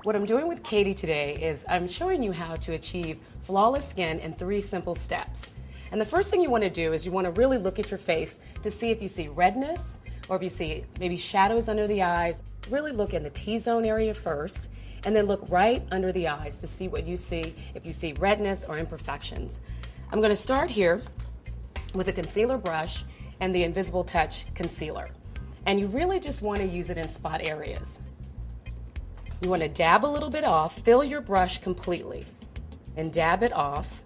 What I'm doing with Katie today is I'm showing you how to achieve flawless skin in 3 simple steps. And the first thing you want to do is you want to really look at your face to see if you see redness or if you see maybe shadows under the eyes. Really look in the T-zone area first and then look right under the eyes to see what you see, if you see redness or imperfections. I'm going to start here with a concealer brush and the Invisible Touch concealer. And you really just want to use it in spot areas. You want to dab a little bit off, fill your brush completely, and dab it off,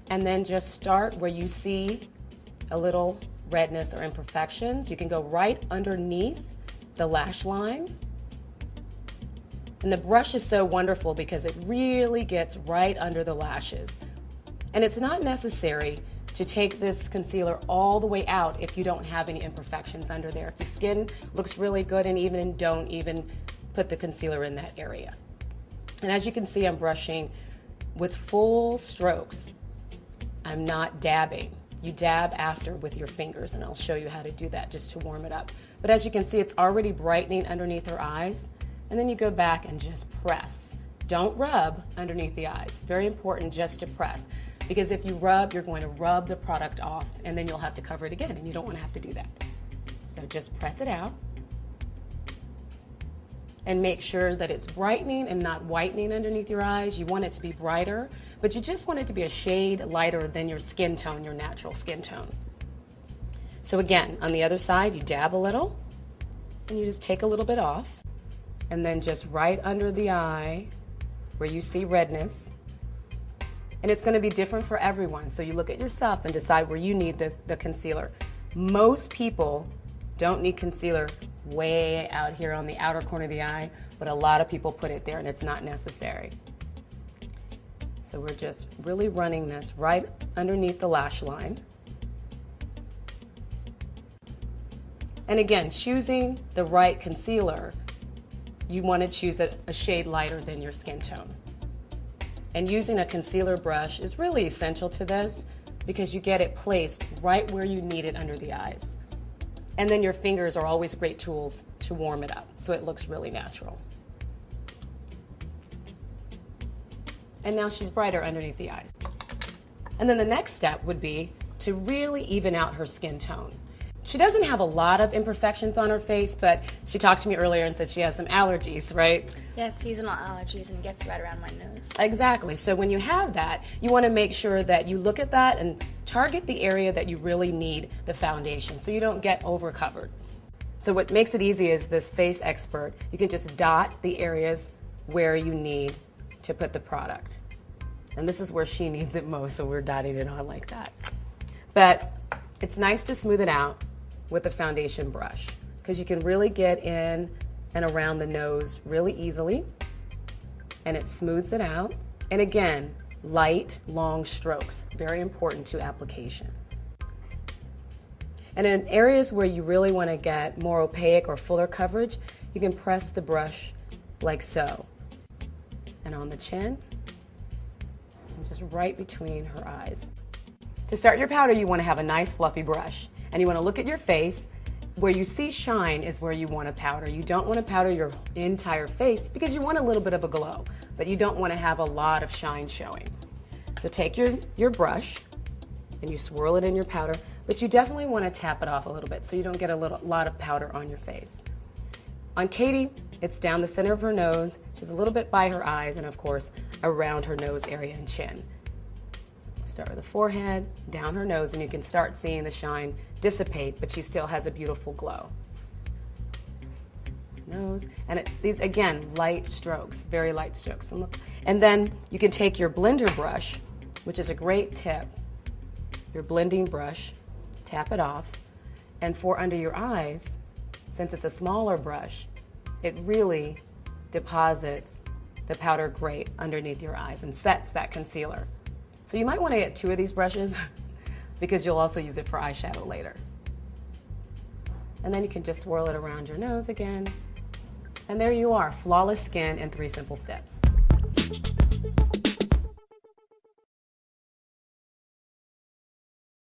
and then just start where you see a little redness or imperfections. You can go right underneath the lash line. And the brush is so wonderful because it really gets right under the lashes. And it's not necessary to take this concealer all the way out if you don't have any imperfections under there. If your skin looks really good and even, don't even put the concealer in that area. And as you can see, I'm brushing with full strokes. I'm not dabbing. You dab after with your fingers, and I'll show you how to do that just to warm it up. But as you can see, it's already brightening underneath her eyes, and then you go back and just press. Don't rub underneath the eyes. Very important just to press, because if you rub, you're going to rub the product off, and then you'll have to cover it again, and you don't want to have to do that. So just press it out. And make sure that it's brightening and not whitening underneath your eyes. You want it to be brighter, but you just want it to be a shade lighter than your skin tone, your natural skin tone. So again, on the other side, you dab a little, and you just take a little bit off, and then just right under the eye where you see redness. And it's gonna be different for everyone, so you look at yourself and decide where you need the concealer. Most people don't need concealer way out here on the outer corner of the eye, but a lot of people put it there and it's not necessary. So we're just really running this right underneath the lash line. And again, choosing the right concealer, you want to choose a shade lighter than your skin tone. And using a concealer brush is really essential to this because you get it placed right where you need it under the eyes. And then your fingers are always great tools to warm it up, so it looks really natural. And now she's brighter underneath the eyes. And then the next step would be to really even out her skin tone. She doesn't have a lot of imperfections on her face, but she talked to me earlier and said she has some allergies, right? Yes, seasonal allergies, and it gets right around my nose. Exactly. So when you have that, you want to make sure that you look at that and target the area that you really need the foundation so you don't get over covered. So what makes it easy is this Face Expert. You can just dot the areas where you need to put the product. And this is where she needs it most, so we're dotting it on like that. But it's nice to smooth it out with a foundation brush because you can really get in and around the nose really easily, and it smooths it out. And again, light, long strokes, very important to application. And in areas where you really want to get more opaque or fuller coverage, you can press the brush like so. And on the chin, and just right between her eyes. To start your powder, you want to have a nice fluffy brush, and you want to look at your face. Where you see shine is where you want to powder. You don't want to powder your entire face because you want a little bit of a glow, but you don't want to have a lot of shine showing. So take your brush and you swirl it in your powder, but you definitely want to tap it off a little bit so you don't get a lot of powder on your face. On Katie, it's down the center of her nose. She's a little bit by her eyes, and of course around her nose area and chin. Start with the forehead, down her nose, and you can start seeing the shine dissipate, but she still has a beautiful glow. Nose, and these, again, light strokes, very light strokes. And then you can take your blender brush, which is a great tip, your blending brush, tap it off, and for under your eyes, since it's a smaller brush, it really deposits the powder great underneath your eyes and sets that concealer. So you might want to get 2 of these brushes because you'll also use it for eyeshadow later. And then you can just swirl it around your nose again. And there you are, flawless skin in 3 simple steps.